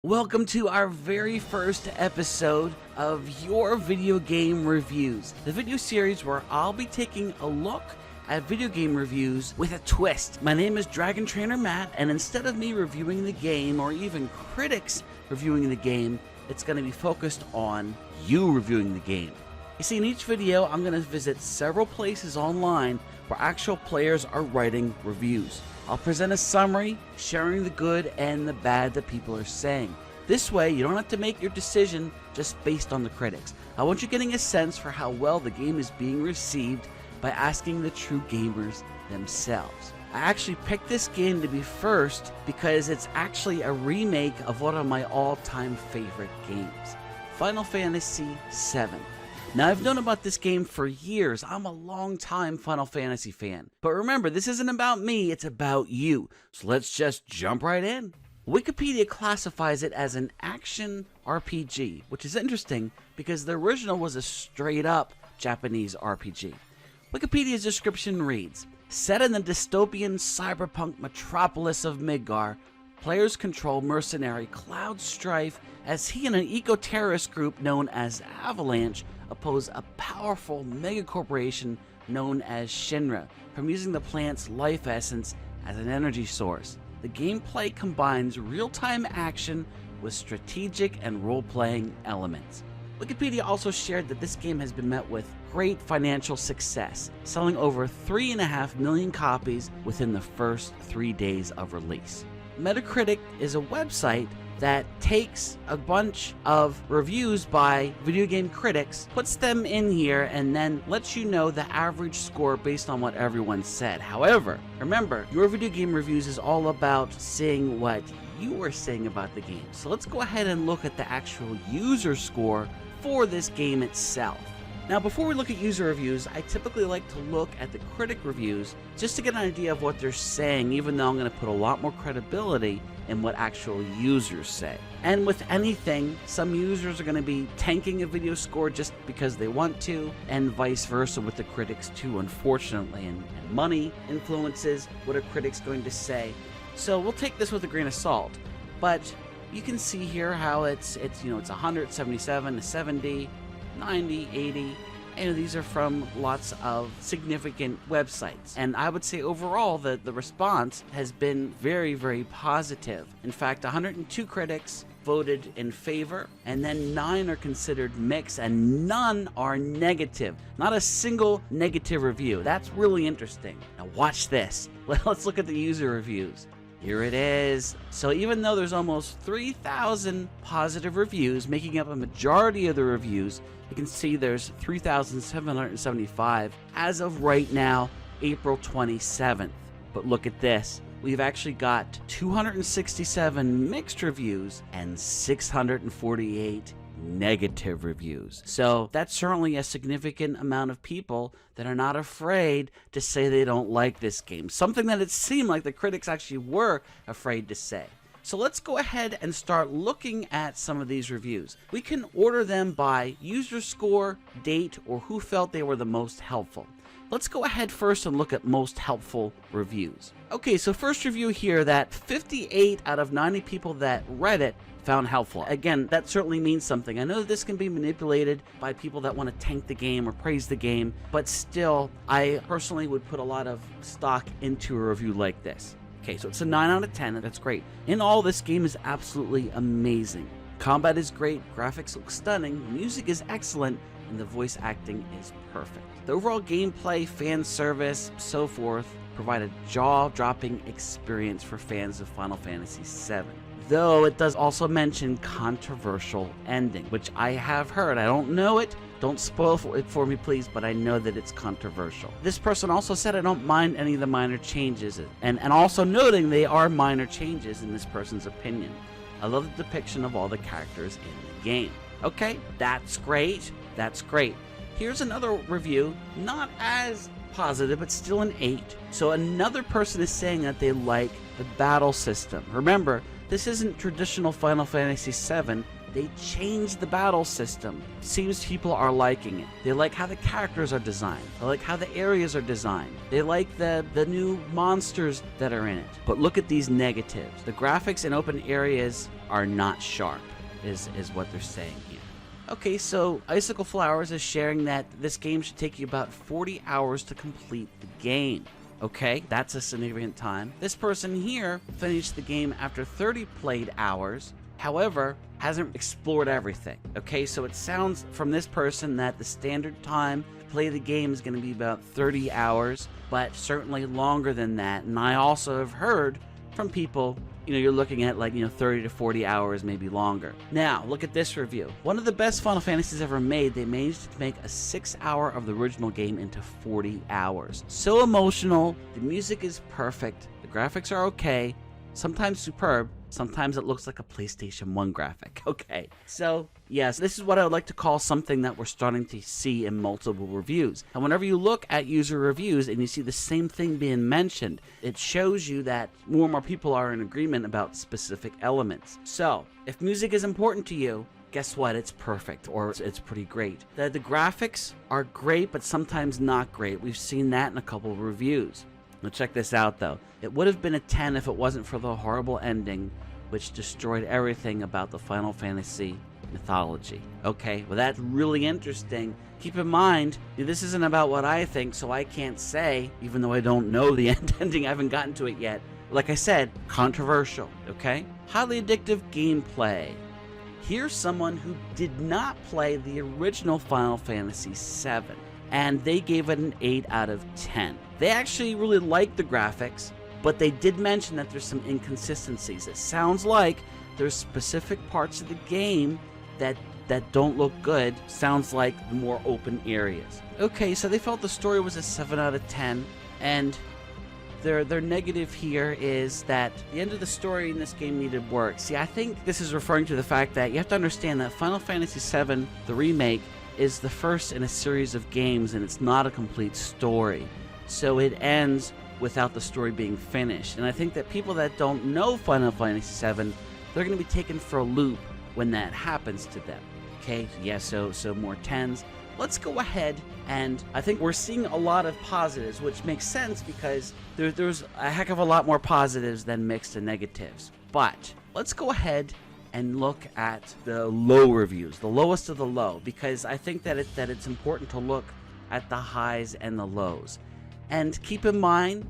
Welcome to our very first episode of Your Video Game Reviews, the video series where I'll be taking a look at video game reviews with a twist. My name is Dragon Trainer Matt, and instead of me reviewing the game or even critics reviewing the game, it's going to be focused on you reviewing the game. You see, in each video, I'm going to visit several places online where actual players are writing reviews. I'll present a summary, sharing the good and the bad that people are saying. This way, you don't have to make your decision just based on the critics. I want you getting a sense for how well the game is being received by asking the true gamers themselves. I actually picked this game to be first because it's actually a remake of one of my all-time favorite games, Final Fantasy VII. Now, I've known about this game for years. I'm a long-time Final Fantasy fan. But remember, this isn't about me, it's about you. So let's just jump right in. Wikipedia classifies it as an action RPG, which is interesting because the original was a straight-up Japanese RPG. Wikipedia's description reads, set in the dystopian cyberpunk metropolis of Midgar, players control mercenary Cloud Strife as he and an eco-terrorist group known as Avalanche oppose a powerful megacorporation known as Shinra from using the plant's life essence as an energy source. The gameplay combines real-time action with strategic and role-playing elements. Wikipedia also shared that this game has been met with great financial success, selling over 3.5 million copies within the first 3 days of release. Metacritic is a website that takes a bunch of reviews by video game critics, puts them in here, and then lets you know the average score based on what everyone said. However, remember, Your Video Game Reviews is all about seeing what you were saying about the game. So let's go ahead and look at the actual user score for this game itself. Now, before we look at user reviews, I typically like to look at the critic reviews just to get an idea of what they're saying, even though I'm going to put a lot more credibility in what actual users say. And with anything, some users are going to be tanking a video score just because they want to, and vice versa with the critics too, unfortunately. And money influences what a critic's going to say. So we'll take this with a grain of salt. But you can see here how it's 177 to 70. 90, 80, and these are from lots of significant websites. And I would say overall the response has been very, very positive. In fact, 102 critics voted in favor, and then 9 are considered mixed, and none are negative. Not a single negative review. That's really interesting. Now watch this. Let's look at the user reviews. Here it is. So even though there's almost 3,000 positive reviews, making up a majority of the reviews, you can see there's 3,775 as of right now, April 27th. But look at this. We've actually got 267 mixed reviews and 648 negative reviews. So that's certainly a significant amount of people that are not afraid to say they don't like this game. Something that it seemed like the critics actually were afraid to say. So let's go ahead and start looking at some of these reviews. We can order them by user score, date, or who felt they were the most helpful. Let's go ahead first and look at most helpful reviews. Okay, so first review here that 58 out of 90 people that read it found helpful. Again, that certainly means something. I know this can be manipulated by people that want to tank the game or praise the game, but still, I personally would put a lot of stock into a review like this. Okay, so it's a 9 out of 10, and that's great. In all, this game is absolutely amazing. Combat is great, graphics look stunning, music is excellent, and the voice acting is perfect. The overall gameplay, fan service, so forth, provide a jaw-dropping experience for fans of Final Fantasy VII. Though it does also mention controversial ending, which I have heard. I don't know it. Don't spoil it for me, please, but I know that it's controversial. This person also said, I don't mind any of the minor changes, and also noting they are minor changes in this person's opinion. I love the depiction of all the characters in the game. Okay, that's great. That's great. Here's another review, not as positive, but still an 8. So another person is saying that they like the battle system. Remember, this isn't traditional Final Fantasy VII. They changed the battle system. Seems people are liking it. They like how the characters are designed. They like how the areas are designed. They like the new monsters that are in it. But look at these negatives. The graphics in open areas are not sharp, is what they're saying here. Okay, so Icicle Flowers is sharing that this game should take you about 40 hours to complete the game. Okay, that's a significant time. This person here finished the game after 30 played hours, however, hasn't explored everything. Okay, so it sounds from this person that the standard time to play the game is going to be about 30 hours, but certainly longer than that. And I also have heard from people, you're looking at 30 to 40 hours, maybe longer. Now, look at this review. One of the best Final Fantasies ever made, they managed to make a 6-hour of the original game into 40 hours. So emotional, the music is perfect, the graphics are okay, sometimes superb, sometimes it looks like a PlayStation 1 graphic. Okay, so yes, this is what I would like to call something that we're starting to see in multiple reviews. And whenever you look at user reviews and you see the same thing being mentioned, it shows you that more and more people are in agreement about specific elements. So, if music is important to you, guess what? It's perfect, or it's pretty great. The graphics are great, but sometimes not great. We've seen that in a couple of reviews. Now check this out though. It would have been a 10 if it wasn't for the horrible ending, which destroyed everything about the Final Fantasy mythology. Okay, well that's really interesting. Keep in mind, this isn't about what I think, so I can't say, even though I don't know the ending, I haven't gotten to it yet. Like I said, controversial, okay? Highly addictive gameplay. Here's someone who did not play the original Final Fantasy VII, and they gave it an 8 out of 10. They actually really liked the graphics, but they did mention that there's some inconsistencies. It sounds like there's specific parts of the game that don't look good. Sounds like the more open areas. Okay, so they felt the story was a 7 out of 10, and their negative here is that the end of the story in this game needed work. See, I think this is referring to the fact that you have to understand that Final Fantasy VII, the remake, is the first in a series of games, and it's not a complete story. So it ends without the story being finished. And I think that people that don't know Final Fantasy VII, they're going to be taken for a loop when that happens to them. Okay, yeah, so more 10s. Let's go ahead, and I think we're seeing a lot of positives, which makes sense because there's a heck of a lot more positives than mixed and negatives. But let's go ahead and look at the low reviews, the lowest of the low, because I think that it's important to look at the highs and the lows. And keep in mind,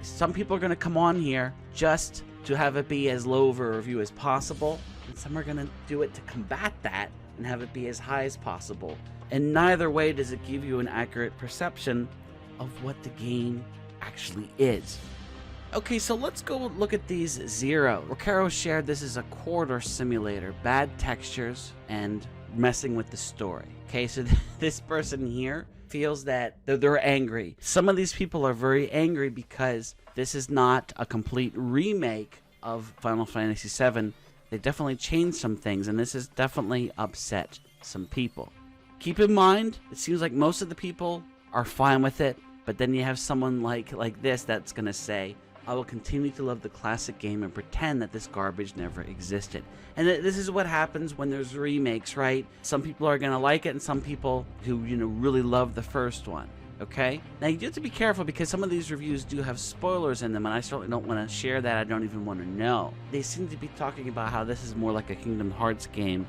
some people are going to come on here just to have it be as low of a review as possible, and some are going to do it to combat that and have it be as high as possible. And neither way does it give you an accurate perception of what the game actually is. Okay, so let's go look at these 0. Ricaro shared this is a corridor simulator, bad textures, and messing with the story. Okay, so this person here feels that they're angry. Some of these people are very angry because this is not a complete remake of Final Fantasy VII. They definitely changed some things, and this has definitely upset some people. Keep in mind, it seems like most of the people are fine with it, but then you have someone like this that's gonna say, I will continue to love the classic game and pretend that this garbage never existed. And this is what happens when there's remakes, right? Some people are going to like it, and some people who, really love the first one, okay? Now, you have to be careful because some of these reviews do have spoilers in them, and I certainly don't want to share that. I don't even want to know. They seem to be talking about how this is more like a Kingdom Hearts game,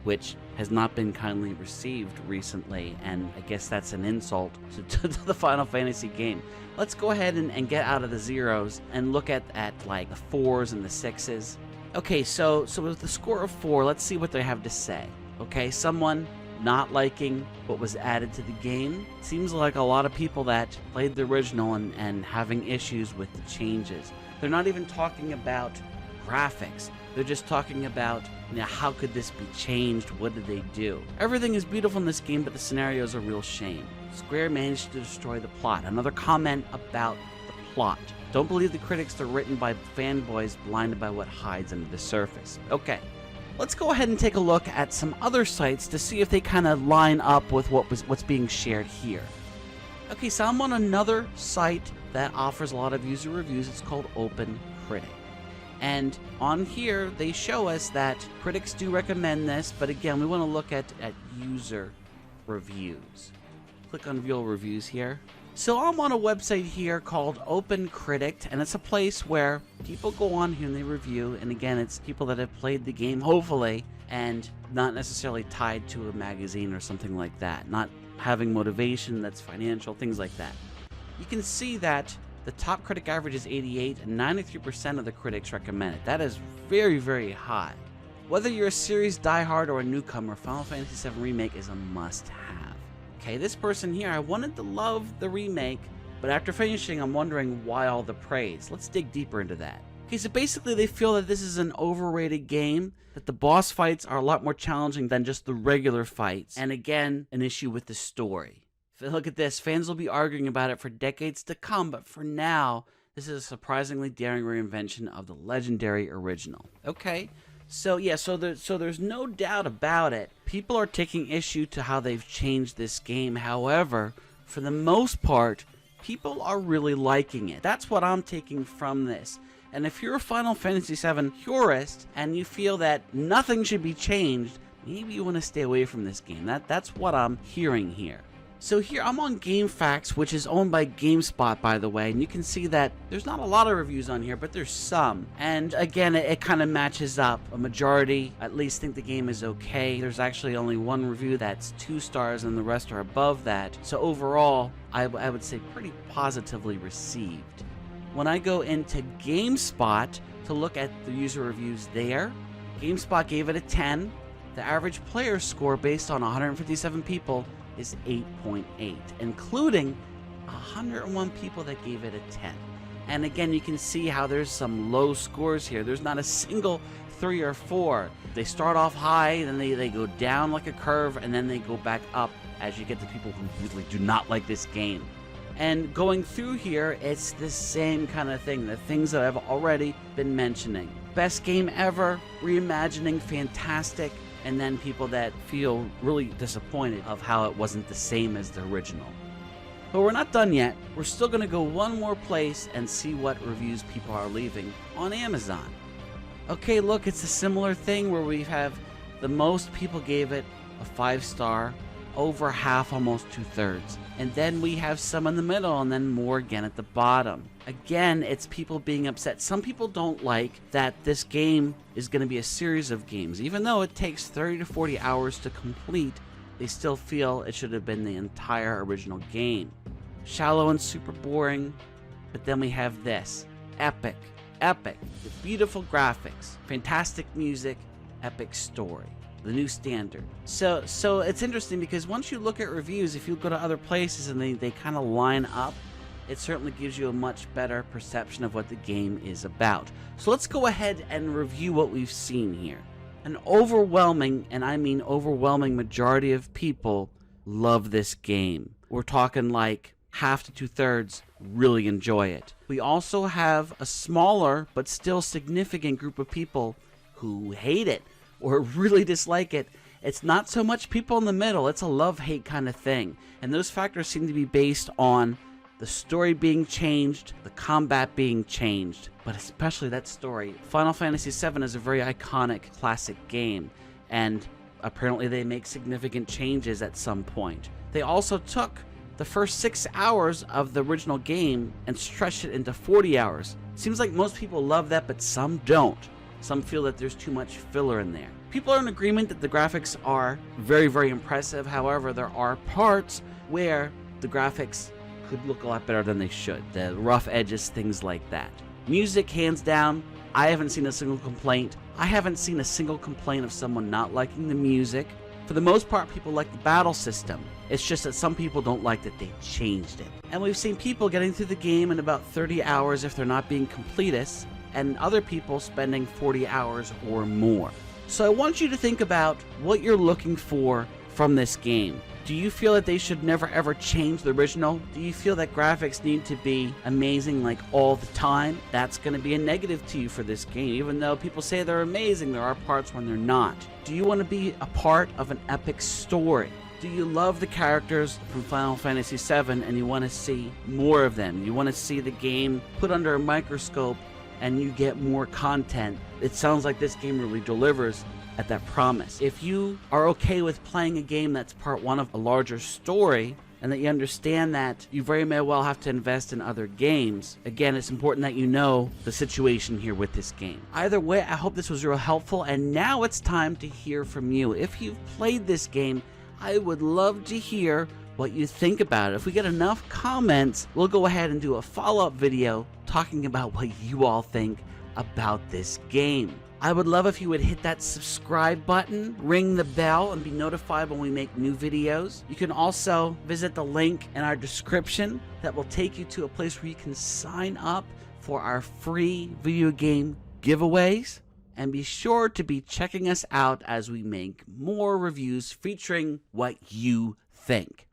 which has not been kindly received recently, and I guess that's an insult to the Final Fantasy game. Let's go ahead and get out of the 0s and look at like the 4s and the 6s. Okay, so with the score of 4, let's see what they have to say. Okay, someone not liking what was added to the game. Seems like a lot of people that played the original and having issues with the changes. They're not even talking about graphics. They're just talking about, how could this be changed? What did they do? Everything is beautiful in this game, but the scenario is a real shame. Square managed to destroy the plot. Another comment about the plot. Don't believe the critics, they're written by fanboys blinded by what hides under the surface. Okay, let's go ahead and take a look at some other sites to see if they kind of line up with what's being shared here. Okay, so I'm on another site that offers a lot of user reviews. It's called Open Critic. And on here, they show us that critics do recommend this, but again, we want to look at user reviews. Click on View Reviews here. So I'm on a website here called Open Critic, and it's a place where people go on here and they review, and again, it's people that have played the game, hopefully, and not necessarily tied to a magazine or something like that, not having motivation that's financial, things like that. You can see that the top critic average is 88, and 93% of the critics recommend it. That is very, very high. Whether you're a series diehard or a newcomer, Final Fantasy VII Remake is a must-have. Okay, this person here, I wanted to love the remake, but after finishing, I'm wondering why all the praise. Let's dig deeper into that. Okay, so basically they feel that this is an overrated game, that the boss fights are a lot more challenging than just the regular fights, and again, an issue with the story. Look at this, fans will be arguing about it for decades to come, but for now, this is a surprisingly daring reinvention of the legendary original. Okay, so yeah, so there's no doubt about it. People are taking issue to how they've changed this game. However, for the most part, people are really liking it. That's what I'm taking from this. And if you're a Final Fantasy VII purist and you feel that nothing should be changed, maybe you want to stay away from this game. That's what I'm hearing here. So here I'm on GameFAQs, which is owned by GameSpot, by the way, and you can see that there's not a lot of reviews on here, but there's some. And again, it kind of matches up. A majority at least think the game is okay. There's actually only one review that's 2 stars and the rest are above that. So overall, I would say pretty positively received. When I go into GameSpot to look at the user reviews there, GameSpot gave it a 10. The average player score based on 157 people is 8.8, including 101 people that gave it a 10. And again, you can see how there's some low scores here. There's not a single 3 or 4. They start off high, then they go down like a curve, and then they go back up as you get the people who really do not like this game. And going through here, it's the same kind of thing, the things that I've already been mentioning. Best game ever, reimagining, fantastic, and then people that feel really disappointed of how it wasn't the same as the original. But we're not done yet. We're still going to go one more place and see what reviews people are leaving on Amazon. Okay, look, it's a similar thing where we have the most people gave it a 5-star, over half, almost 2/3. And then we have some in the middle, and then more again at the bottom. Again, it's people being upset. Some people don't like that this game is going to be a series of games. Even though it takes 30 to 40 hours to complete, they still feel it should have been the entire original game. Shallow and super boring, but then we have this. Epic. Epic. With beautiful graphics, fantastic music, epic story. The new standard. So it's interesting because once you look at reviews, if you go to other places and they kind of line up, it certainly gives you a much better perception of what the game is about. So let's go ahead and review what we've seen here. An overwhelming, and I mean overwhelming majority of people love this game. We're talking like half to 2/3 really enjoy it. We also have a smaller but still significant group of people who hate it or really dislike it. It's not so much people in the middle, it's a love-hate kind of thing. And those factors seem to be based on the story being changed, the combat being changed, but especially that story. Final Fantasy VII is a very iconic classic game, and apparently they make significant changes at some point. They also took the first 6 hours of the original game and stretched it into 40 hours. Seems like most people love that, but some don't. Some feel that there's too much filler in there. People are in agreement that the graphics are very, very impressive. However, there are parts where the graphics could look a lot better than they should. The rough edges, things like that. Music, hands down, I haven't seen a single complaint. I haven't seen a single complaint of someone not liking the music. For the most part, people like the battle system. It's just that some people don't like that they changed it. And we've seen people getting through the game in about 30 hours if they're not being completists, and other people spending 40 hours or more. So I want you to think about what you're looking for from this game. Do you feel that they should never ever change the original? Do you feel that graphics need to be amazing like all the time? That's going to be a negative to you for this game. Even though people say they're amazing, there are parts when they're not. Do you want to be a part of an epic story? Do you love the characters from Final Fantasy VII and you want to see more of them? You want to see the game put under a microscope and you get more content? It sounds like this game really delivers at that promise. If you are okay with playing a game that's part one of a larger story, and that you understand that you very may well have to invest in other games. Again, it's important that you know the situation here with this game. Either way, I hope this was real helpful, and now it's time to hear from you. If you've played this game, I would love to hear what you think about it. If we get enough comments, we'll go ahead and do a follow-up video talking about what you all think about this game. I would love if you would hit that subscribe button, ring the bell, and be notified when we make new videos. You can also visit the link in our description that will take you to a place where you can sign up for our free video game giveaways. And be sure to be checking us out as we make more reviews featuring what you think.